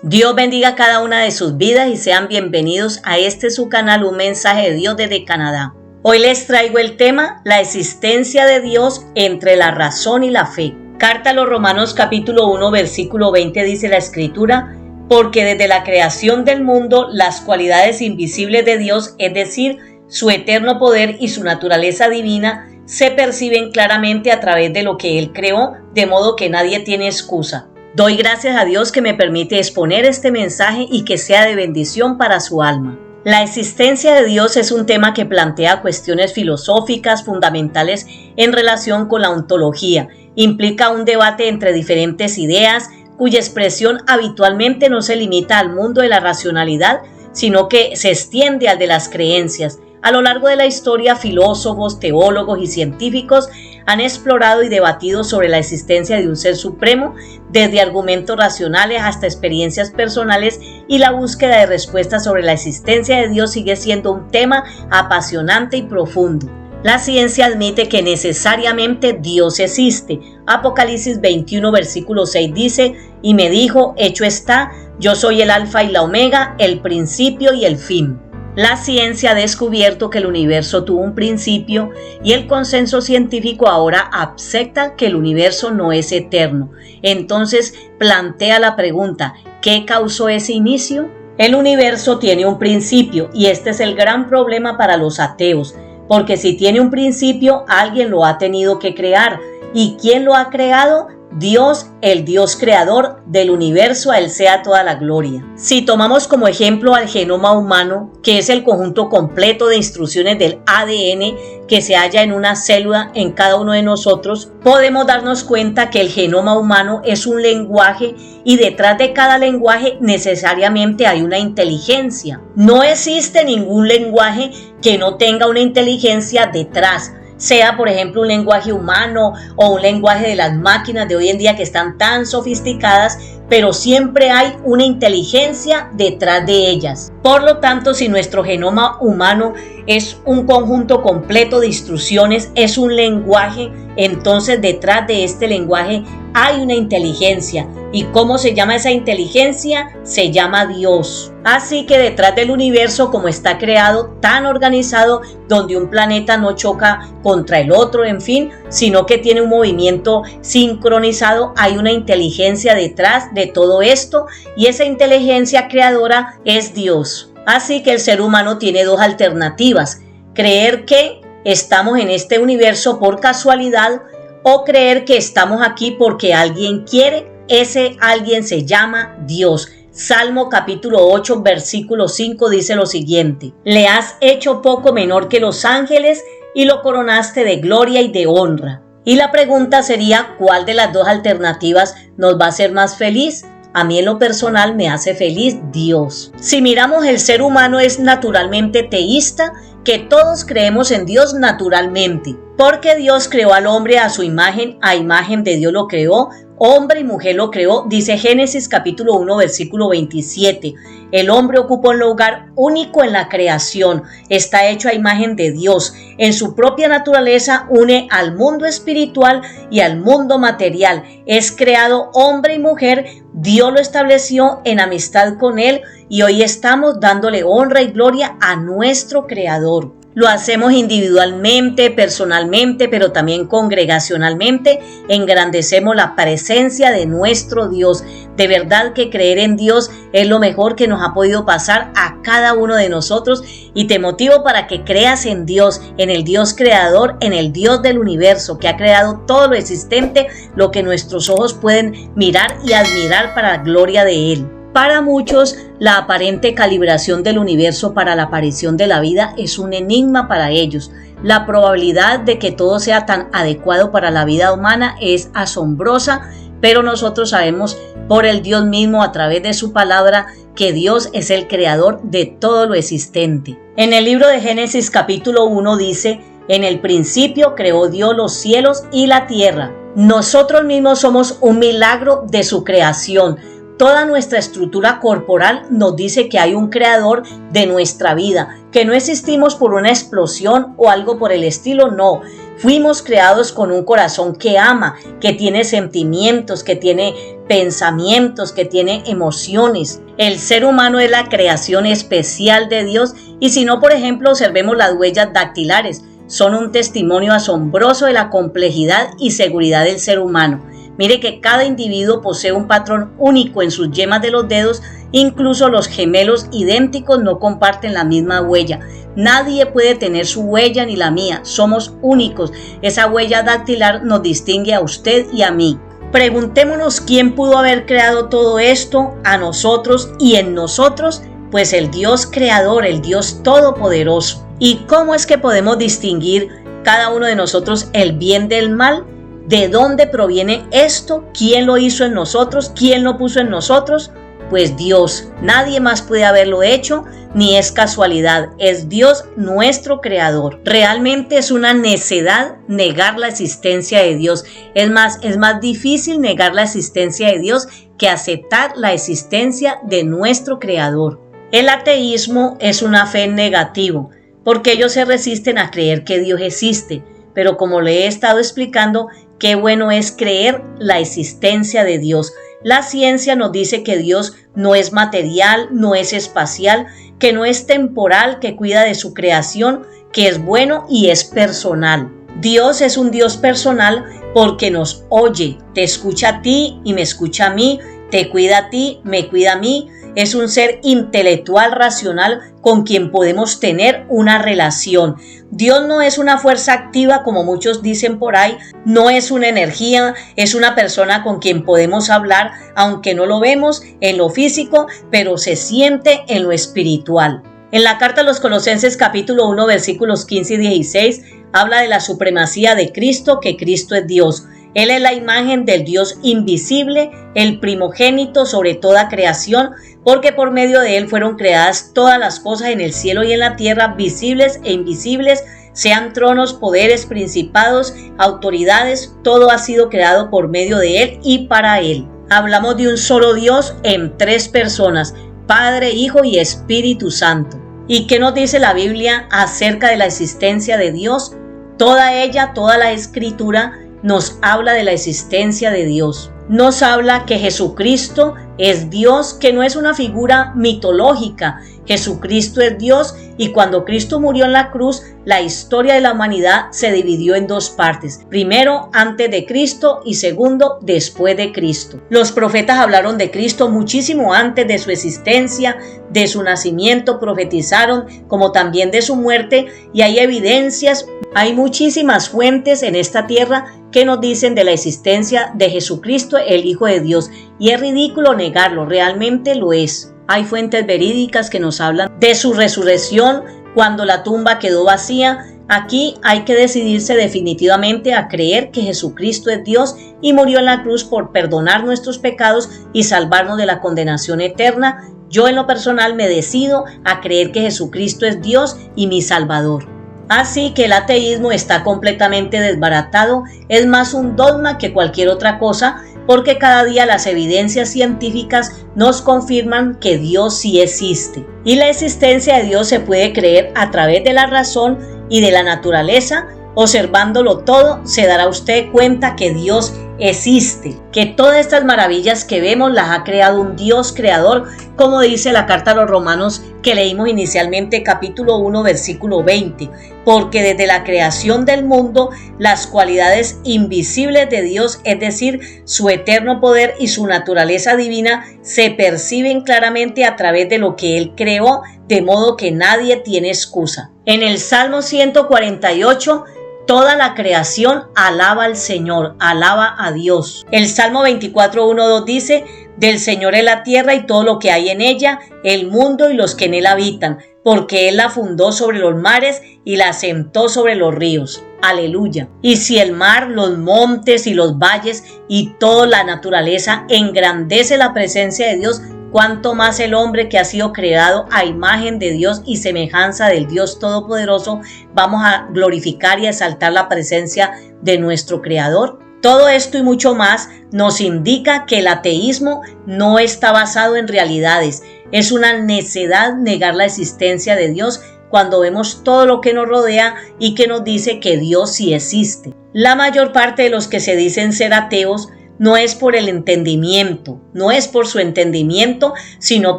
Dios bendiga a cada una de sus vidas y sean bienvenidos a su canal, Un Mensaje de Dios desde Canadá. Hoy les traigo el tema, la existencia de Dios entre la razón y la fe. Carta a los Romanos capítulo 1 versículo 20 dice la Escritura: porque desde la creación del mundo las cualidades invisibles de Dios, es decir, su eterno poder y su naturaleza divina, se perciben claramente a través de lo que Él creó, de modo que nadie tiene excusa. Doy gracias a Dios que me permite exponer este mensaje y que sea de bendición para su alma. La existencia de Dios es un tema que plantea cuestiones filosóficas fundamentales en relación con la ontología. Implica un debate entre diferentes ideas, cuya expresión habitualmente no se limita al mundo de la racionalidad, sino que se extiende al de las creencias. A lo largo de la historia, filósofos, teólogos y científicos han explorado y debatido sobre la existencia de un ser supremo, desde argumentos racionales hasta experiencias personales, y la búsqueda de respuestas sobre la existencia de Dios sigue siendo un tema apasionante y profundo. La ciencia admite que necesariamente Dios existe. Apocalipsis 21 versículo 6 dice: y me dijo, hecho está, yo soy el alfa y la omega, el principio y el fin. La ciencia ha descubierto que el universo tuvo un principio y el consenso científico ahora acepta que el universo no es eterno. Entonces plantea la pregunta: ¿qué causó ese inicio? El universo tiene un principio y este es el gran problema para los ateos, porque si tiene un principio, alguien lo ha tenido que crear. ¿Y quién lo ha creado? Dios, el Dios creador del universo, a Él sea toda la gloria. Si tomamos como ejemplo al genoma humano, que es el conjunto completo de instrucciones del ADN que se halla en una célula en cada uno de nosotros, podemos darnos cuenta que el genoma humano es un lenguaje y detrás de cada lenguaje necesariamente hay una inteligencia. No existe ningún lenguaje que no tenga una inteligencia detrás, sea por ejemplo un lenguaje humano o un lenguaje de las máquinas de hoy en día que están tan sofisticadas, pero siempre hay una inteligencia detrás de ellas. Por lo tanto, si nuestro genoma humano es un conjunto completo de instrucciones, es un lenguaje, entonces detrás de este lenguaje hay una inteligencia. ¿Y cómo se llama esa inteligencia? Se llama Dios. Así que detrás del universo, como está creado, tan organizado, donde un planeta no choca contra el otro, en fin, sino que tiene un movimiento sincronizado, hay una inteligencia detrás de todo esto, y esa inteligencia creadora es Dios. Así que el ser humano tiene dos alternativas: creer que estamos en este universo por casualidad, o creer que estamos aquí porque alguien quiere. Ese alguien se llama Dios. Salmo capítulo 8 versículo 5 dice lo siguiente: le has hecho poco menor que los ángeles y lo coronaste de gloria y de honra. Y la pregunta sería: ¿cuál de las dos alternativas nos va a hacer más feliz? A mí en lo personal me hace feliz Dios. Si miramos, el ser humano es naturalmente teísta, que todos creemos en Dios naturalmente, porque Dios creó al hombre a su imagen, a imagen de Dios lo creó, hombre y mujer lo creó, dice Génesis capítulo 1 versículo 27. El hombre ocupa un lugar único en la creación, está hecho a imagen de Dios. En su propia naturaleza une al mundo espiritual y al mundo material. Es creado hombre y mujer, Dios lo estableció en amistad con Él y hoy estamos dándole honra y gloria a nuestro Creador. Lo hacemos individualmente, personalmente, pero también congregacionalmente. Engrandecemos la presencia de nuestro Dios. De verdad que creer en Dios es lo mejor que nos ha podido pasar a cada uno de nosotros, y te motivo para que creas en Dios, en el Dios creador, en el Dios del universo que ha creado todo lo existente, lo que nuestros ojos pueden mirar y admirar para la gloria de Él. Para muchos, la aparente calibración del universo para la aparición de la vida es un enigma para ellos. La probabilidad de que todo sea tan adecuado para la vida humana es asombrosa, pero nosotros sabemos por el Dios mismo, a través de su palabra, que Dios es el creador de todo lo existente. En el libro de Génesis capítulo 1 dice: en el principio creó Dios los cielos y la tierra. Nosotros mismos somos un milagro de su creación. Toda nuestra estructura corporal nos dice que hay un creador de nuestra vida, que no existimos por una explosión o algo por el estilo, no. Fuimos creados con un corazón que ama, que tiene sentimientos, que tiene pensamientos, que tiene emociones. El ser humano es la creación especial de Dios y si no, por ejemplo, observemos las huellas dactilares. Son un testimonio asombroso de la complejidad y seguridad del ser humano. Mire que cada individuo posee un patrón único en sus yemas de los dedos, incluso los gemelos idénticos no comparten la misma huella. Nadie puede tener su huella ni la mía, somos únicos. Esa huella dactilar nos distingue a usted y a mí. Preguntémonos quién pudo haber creado todo esto a nosotros y en nosotros, pues el Dios creador, el Dios todopoderoso. ¿Y cómo es que podemos distinguir cada uno de nosotros el bien del mal? ¿De dónde proviene esto? ¿Quién lo hizo en nosotros? ¿Quién lo puso en nosotros? Pues Dios, nadie más puede haberlo hecho, ni es casualidad, es Dios nuestro creador. Realmente es una necedad negar la existencia de Dios. Es más difícil negar la existencia de Dios que aceptar la existencia de nuestro creador. El ateísmo es una fe en negativo, porque ellos se resisten a creer que Dios existe, pero como le he estado explicando, qué bueno es creer la existencia de Dios. La ciencia nos dice que Dios no es material, no es espacial, que no es temporal, que cuida de su creación, que es bueno y es personal. Dios es un Dios personal porque nos oye, te escucha a ti y me escucha a mí, te cuida a ti, me cuida a mí. Es un ser intelectual, racional, con quien podemos tener una relación. Dios no es una fuerza activa como muchos dicen por ahí, no es una energía, es una persona con quien podemos hablar, aunque no lo vemos en lo físico, pero se siente en lo espiritual. En la carta a los Colosenses capítulo 1 versículos 15 y 16 habla de la supremacía de Cristo, que Cristo es Dios. Él es la imagen del Dios invisible, el primogénito sobre toda creación, porque por medio de Él fueron creadas todas las cosas en el cielo y en la tierra, visibles e invisibles, sean tronos, poderes, principados, autoridades, todo ha sido creado por medio de Él y para Él. Hablamos de un solo Dios en tres personas, Padre, Hijo y Espíritu Santo. ¿Y qué nos dice la Biblia acerca de la existencia de Dios? Toda la Escritura nos habla de la existencia de Dios. Nos habla que Jesucristo es Dios, que no es una figura mitológica. Jesucristo es Dios y cuando Cristo murió en la cruz, la historia de la humanidad se dividió en dos partes. Primero, antes de Cristo y segundo, después de Cristo. Los profetas hablaron de Cristo muchísimo antes de su existencia, de su nacimiento, profetizaron, como también de su muerte, y hay evidencias, hay muchísimas fuentes en esta tierra que nos dicen de la existencia de Jesucristo, el Hijo de Dios, y es ridículo negarlo, realmente lo es. Hay fuentes verídicas que nos hablan de su resurrección cuando la tumba quedó vacía. Aquí hay que decidirse definitivamente a creer que Jesucristo es Dios y murió en la cruz por perdonar nuestros pecados y salvarnos de la condenación eterna. Yo en lo personal me decido a creer que Jesucristo es Dios y mi Salvador. Así que el ateísmo está completamente desbaratado, es más un dogma que cualquier otra cosa, porque cada día las evidencias científicas nos confirman que Dios sí existe. Y la existencia de Dios se puede creer a través de la razón y de la naturaleza. Observándolo todo, se dará usted cuenta que Dios existe, que todas estas maravillas que vemos las ha creado un Dios creador, como dice la carta a los Romanos que leímos inicialmente, capítulo 1, versículo 20, porque desde la creación del mundo, las cualidades invisibles de Dios, es decir, su eterno poder y su naturaleza divina, se perciben claramente a través de lo que Él creó, de modo que nadie tiene excusa. En el Salmo 148, toda la creación alaba al Señor, alaba a Dios. El Salmo 24, 1, 2 dice: del Señor es la tierra y todo lo que hay en ella, el mundo y los que en él habitan, porque Él la fundó sobre los mares y la asentó sobre los ríos. Aleluya. Y si el mar, los montes y los valles y toda la naturaleza engrandece la presencia de Dios, cuánto más el hombre que ha sido creado a imagen de Dios y semejanza del Dios Todopoderoso, vamos a glorificar y a exaltar la presencia de nuestro Creador. Todo esto y mucho más nos indica que el ateísmo no está basado en realidades. Es una necedad negar la existencia de Dios cuando vemos todo lo que nos rodea y que nos dice que Dios sí existe. La mayor parte de los que se dicen ser ateos no es por el entendimiento, no es por su entendimiento, sino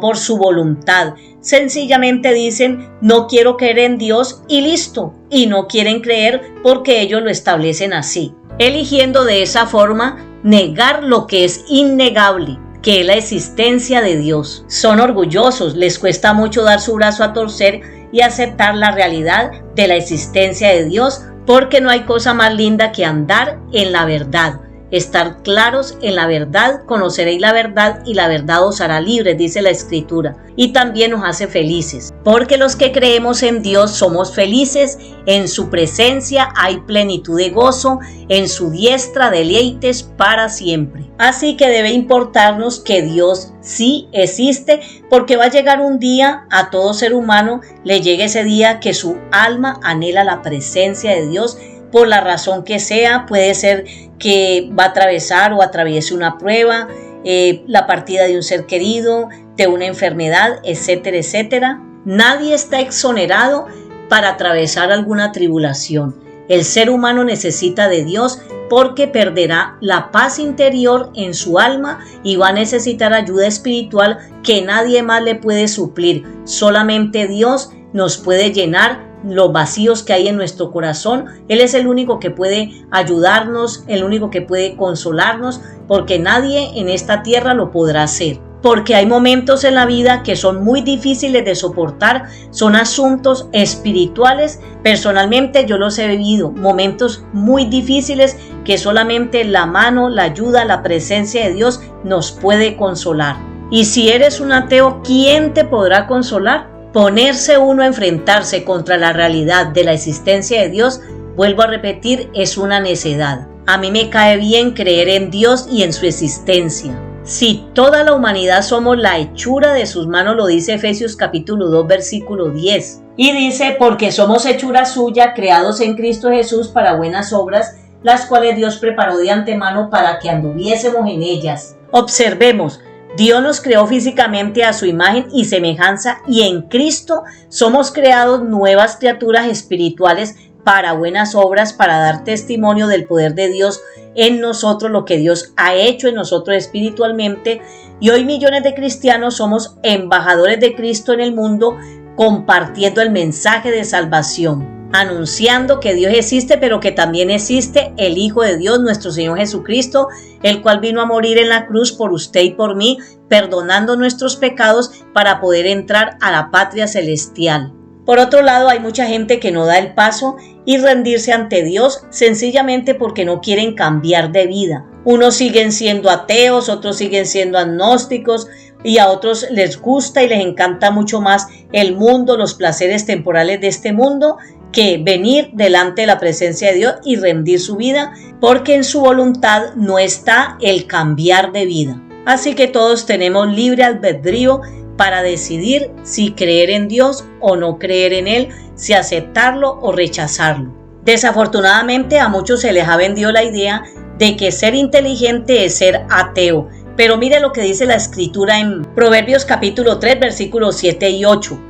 por su voluntad. Sencillamente dicen, no quiero creer en Dios y listo, y no quieren creer porque ellos lo establecen así, eligiendo de esa forma negar lo que es innegable, que es la existencia de Dios. Son orgullosos, les cuesta mucho dar su brazo a torcer y aceptar la realidad de la existencia de Dios, porque no hay cosa más linda que andar en la verdad. Estar claros en la verdad, conoceréis la verdad y la verdad os hará libres, dice la Escritura, y también nos hace felices, porque los que creemos en Dios somos felices, en su presencia hay plenitud de gozo, en su diestra deleites para siempre. Así que debe importarnos que Dios sí existe, porque va a llegar un día, a todo ser humano le llega ese día que su alma anhela la presencia de Dios, por la razón que sea. Puede ser que va a atravesar o atraviese una prueba, la partida de un ser querido, de una enfermedad, etcétera, etcétera. Nadie está exonerado para atravesar alguna tribulación. El ser humano necesita de Dios porque perderá la paz interior en su alma y va a necesitar ayuda espiritual que nadie más le puede suplir. Solamente Dios nos puede llenar los vacíos que hay en nuestro corazón. Él es el único que puede ayudarnos, el único que puede consolarnos, porque nadie en esta tierra lo podrá hacer. Porque hay momentos en la vida que son muy difíciles de soportar, son asuntos espirituales. Personalmente yo los he vivido, momentos muy difíciles que solamente la mano, la ayuda, la presencia de Dios nos puede consolar. Y si eres un ateo, ¿quién te podrá consolar? Ponerse uno a enfrentarse contra la realidad de la existencia de Dios, vuelvo a repetir, es una necedad. A mí me cae bien creer en Dios y en su existencia. Si toda la humanidad somos la hechura de sus manos, lo dice Efesios capítulo 2, versículo 10. Y dice, porque somos hechura suya, creados en Cristo Jesús para buenas obras, las cuales Dios preparó de antemano para que anduviésemos en ellas. Observemos, Dios nos creó físicamente a su imagen y semejanza, y en Cristo somos creados nuevas criaturas espirituales para buenas obras, para dar testimonio del poder de Dios en nosotros, lo que Dios ha hecho en nosotros espiritualmente. Y hoy millones de cristianos somos embajadores de Cristo en el mundo, compartiendo el mensaje de salvación, anunciando que Dios existe, pero que también existe el Hijo de Dios, nuestro Señor Jesucristo, el cual vino a morir en la cruz por usted y por mí, perdonando nuestros pecados para poder entrar a la patria celestial. Por otro lado, hay mucha gente que no da el paso y rendirse ante Dios sencillamente porque no quieren cambiar de vida. Unos siguen siendo ateos, otros siguen siendo agnósticos, y a otros les gusta y les encanta mucho más el mundo, los placeres temporales de este mundo, que venir delante de la presencia de Dios y rendir su vida, porque en su voluntad no está el cambiar de vida. Así que todos tenemos libre albedrío para decidir si creer en Dios o no creer en Él, si aceptarlo o rechazarlo. Desafortunadamente a muchos se les ha vendido la idea de que ser inteligente es ser ateo. Pero mire lo que dice la Escritura en Proverbios capítulo 3, versículos 7 y 8.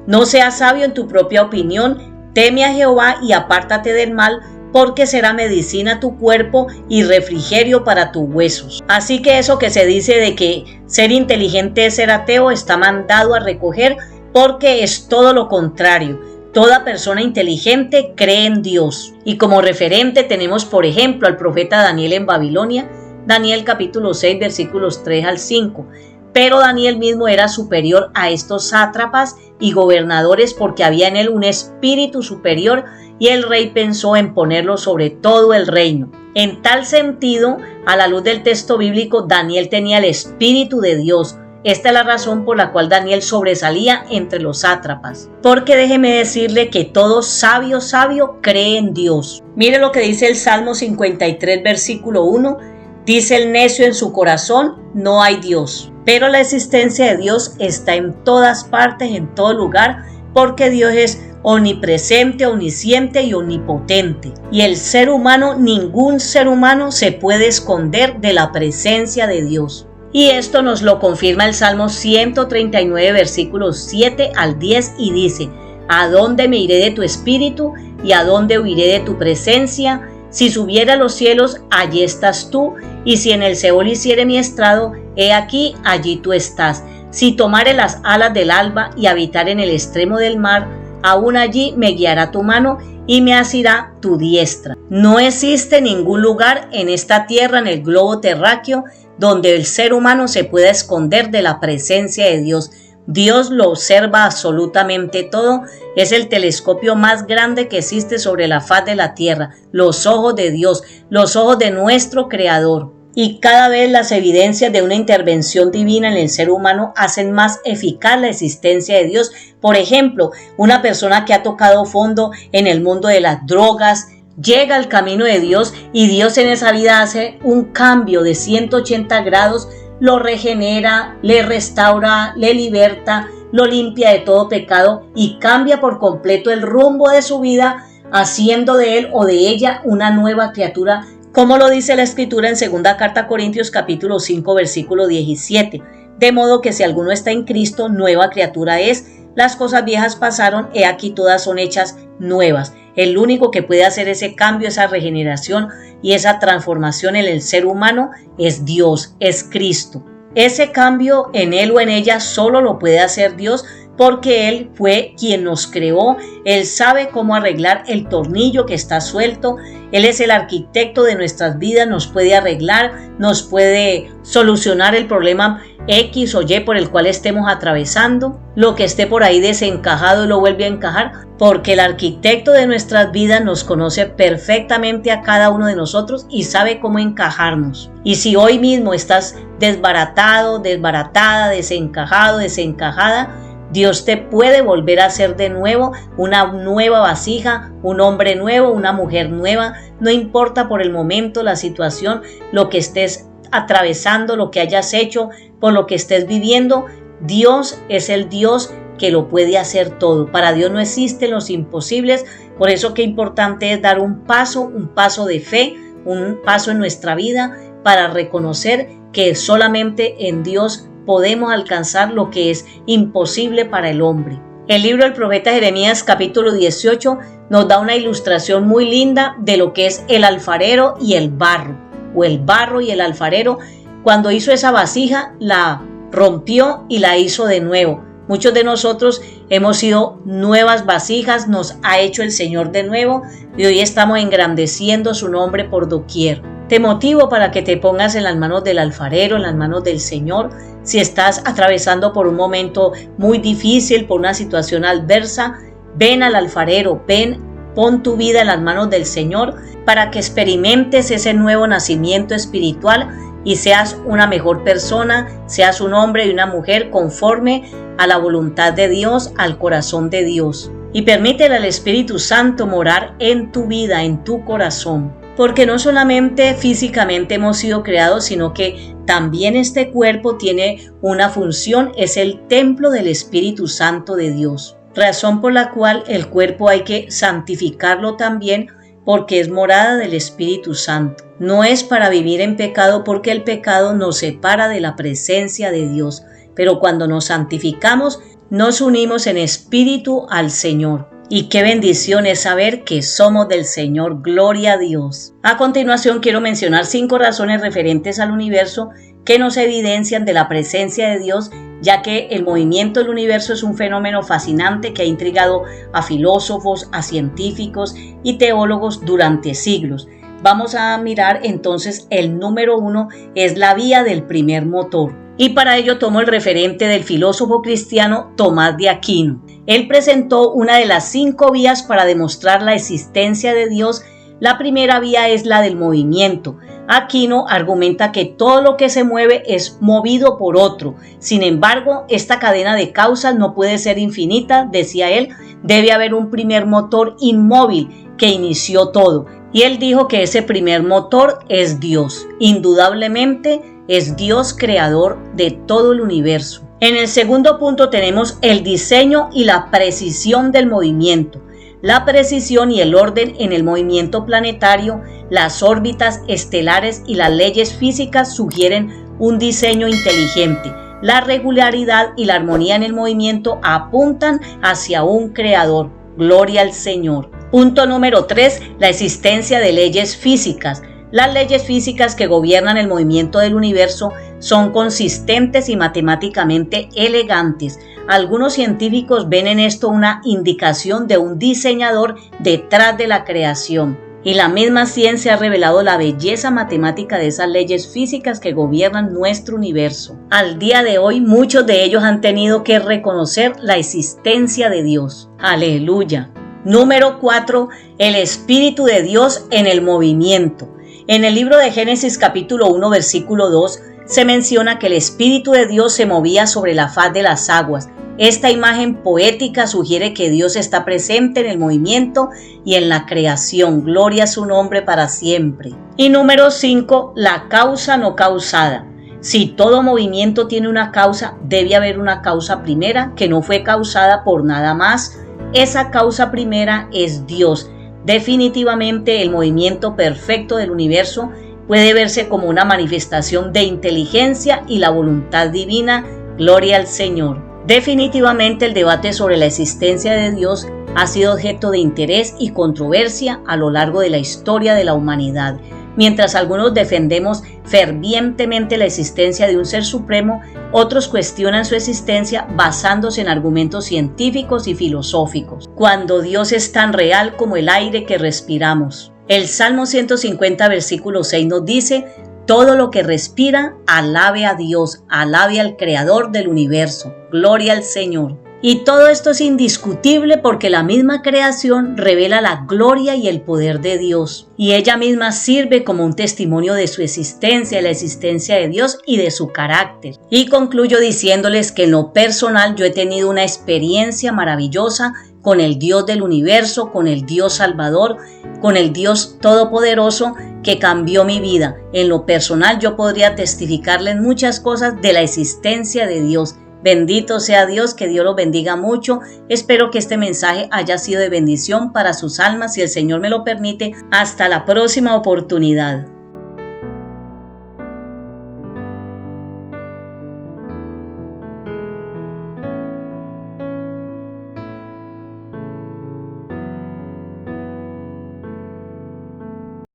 No seas sabio en tu propia opinión, teme a Jehová y apártate del mal, porque será medicina a tu cuerpo y refrigerio para tus huesos. Así que eso que se dice de que ser inteligente es ser ateo está mandado a recoger, porque es todo lo contrario. Toda persona inteligente cree en Dios. Y como referente tenemos, por ejemplo, al profeta Daniel en Babilonia, Daniel capítulo 6, versículos 3 al 5. Pero Daniel mismo era superior a estos sátrapas y gobernadores, porque había en él un espíritu superior, y el rey pensó en ponerlo sobre todo el reino. En tal sentido, a la luz del texto bíblico, Daniel tenía el espíritu de Dios. Esta es la razón por la cual Daniel sobresalía entre los sátrapas. Porque déjeme decirle que todo sabio cree en Dios. Mire lo que dice el Salmo 53, versículo 1. Dice el necio en su corazón, no hay Dios. Pero la existencia de Dios está en todas partes, en todo lugar, porque Dios es omnipresente, omnisciente y omnipotente. Y el ser humano, ningún ser humano se puede esconder de la presencia de Dios. Y esto nos lo confirma el Salmo 139, versículos 7 al 10, y dice: ¿A dónde me iré de tu espíritu? ¿Y a dónde huiré de tu presencia? Si subiera a los cielos, allí estás tú, y si en el Seol hiciere mi estrado, he aquí, allí tú estás. Si tomare las alas del alba y habitar en el extremo del mar, aún allí me guiará tu mano y me asirá tu diestra. No existe ningún lugar en esta tierra, en el globo terráqueo, donde el ser humano se pueda esconder de la presencia de Dios. Dios lo observa absolutamente todo. Es el telescopio más grande que existe sobre la faz de la tierra. Los ojos de Dios, los ojos de nuestro Creador. Y cada vez las evidencias de una intervención divina en el ser humano hacen más eficaz la existencia de Dios. Por ejemplo, una persona que ha tocado fondo en el mundo de las drogas, llega al camino de Dios y Dios en esa vida hace un cambio de 180 grados, lo regenera, le restaura, le liberta, lo limpia de todo pecado y cambia por completo el rumbo de su vida, haciendo de él o de ella una nueva criatura, como lo dice la Escritura en 2 Carta a Corintios capítulo 5 versículo 17. De modo que si alguno está en Cristo, nueva criatura es. Las cosas viejas pasaron, he aquí todas son hechas nuevas. El único que puede hacer ese cambio, esa regeneración y esa transformación en el ser humano es Dios, es Cristo. Ese cambio en él o en ella solo lo puede hacer Dios, porque Él fue quien nos creó. Él sabe cómo arreglar el tornillo que está suelto. Él es el arquitecto de nuestras vidas, nos puede arreglar, nos puede solucionar el problema X o Y por el cual estemos atravesando. Lo que esté por ahí desencajado lo vuelve a encajar, porque el arquitecto de nuestras vidas nos conoce perfectamente a cada uno de nosotros y sabe cómo encajarnos. Y si hoy mismo estás desbaratado, desbaratada, desencajado, desencajada, Dios te puede volver a hacer de nuevo una nueva vasija, un hombre nuevo, una mujer nueva. No importa por el momento, la situación, lo que estés atravesando, lo que hayas hecho, por lo que estés viviendo, Dios es el Dios que lo puede hacer todo. Para Dios no existen los imposibles. Por eso qué importante es dar un paso de fe, un paso en nuestra vida para reconocer que solamente en Dios podemos alcanzar lo que es imposible para el hombre. El libro del profeta Jeremías capítulo 18 nos da una ilustración muy linda de lo que es el alfarero y el barro, o el barro y el alfarero. Cuando hizo esa vasija, la rompió y la hizo de nuevo. Muchos de nosotros hemos sido nuevas vasijas, nos ha hecho el Señor de nuevo y hoy estamos engrandeciendo su nombre por doquier. Te motivo para que te pongas en las manos del alfarero, en las manos del Señor. Si estás atravesando por un momento muy difícil, por una situación adversa, ven al alfarero, ven, pon tu vida en las manos del Señor para que experimentes ese nuevo nacimiento espiritual y seas una mejor persona, seas un hombre y una mujer conforme a la voluntad de Dios, al corazón de Dios. Y permítele al Espíritu Santo morar en tu vida, en tu corazón. Porque no solamente físicamente hemos sido creados, sino que también este cuerpo tiene una función, es el templo del Espíritu Santo de Dios. Razón por la cual el cuerpo hay que santificarlo también, porque es morada del Espíritu Santo. No es para vivir en pecado, porque el pecado nos separa de la presencia de Dios. Pero cuando nos santificamos, nos unimos en espíritu al Señor. Y qué bendición es saber que somos del Señor, gloria a Dios. A continuación quiero mencionar 5 razones referentes al universo que nos evidencian de la presencia de Dios, ya que el movimiento del universo es un fenómeno fascinante que ha intrigado a filósofos, a científicos y teólogos durante siglos. Vamos a mirar entonces el número 1, es la vía del primer motor. Y para ello tomo el referente del filósofo cristiano Tomás de Aquino. Él presentó una de las 5 vías para demostrar la existencia de Dios. La primera vía es la del movimiento. Aquino argumenta que todo lo que se mueve es movido por otro. Sin embargo, esta cadena de causas no puede ser infinita, decía él. Debe haber un primer motor inmóvil que inició todo. Y él dijo que ese primer motor es Dios. Indudablemente es Dios creador de todo el universo. En el segundo punto tenemos el diseño y la precisión del movimiento. La precisión y el orden en el movimiento planetario, las órbitas estelares y las leyes físicas sugieren un diseño inteligente. La regularidad y la armonía en el movimiento apuntan hacia un creador. Gloria al Señor. Punto número 3. La existencia de leyes físicas. Las leyes físicas que gobiernan el movimiento del universo son consistentes y matemáticamente elegantes. Algunos científicos ven en esto una indicación de un diseñador detrás de la creación. Y la misma ciencia ha revelado la belleza matemática de esas leyes físicas que gobiernan nuestro universo. Al día de hoy, muchos de ellos han tenido que reconocer la existencia de Dios. ¡Aleluya! Número 4. El Espíritu de Dios en el movimiento. En el libro de Génesis capítulo 1 versículo 2 se menciona que el Espíritu de Dios se movía sobre la faz de las aguas. Esta imagen poética sugiere que Dios está presente en el movimiento y en la creación. Gloria a su nombre para siempre. Y número 5. La causa no causada. Si todo movimiento tiene una causa, debe haber una causa primera que no fue causada por nada más. Esa causa primera es Dios. Definitivamente el movimiento perfecto del universo puede verse como una manifestación de inteligencia y la voluntad divina. Gloria al Señor. Definitivamente el debate sobre la existencia de Dios ha sido objeto de interés y controversia a lo largo de la historia de la humanidad. Mientras algunos defendemos fervientemente la existencia de un ser supremo, otros cuestionan su existencia basándose en argumentos científicos y filosóficos, cuando Dios es tan real como el aire que respiramos. El Salmo 150 versículo 6 nos dice: todo lo que respira, alabe a Dios, alabe al Creador del universo. Gloria al Señor. Y todo esto es indiscutible porque la misma creación revela la gloria y el poder de Dios. Y ella misma sirve como un testimonio de su existencia, de la existencia de Dios y de su carácter. Y concluyo diciéndoles que en lo personal yo he tenido una experiencia maravillosa con el Dios del universo, con el Dios Salvador, con el Dios Todopoderoso que cambió mi vida. En lo personal yo podría testificarles muchas cosas de la existencia de Dios. Bendito sea Dios, que Dios los bendiga mucho. Espero que este mensaje haya sido de bendición para sus almas, si el Señor me lo permite. Hasta la próxima oportunidad.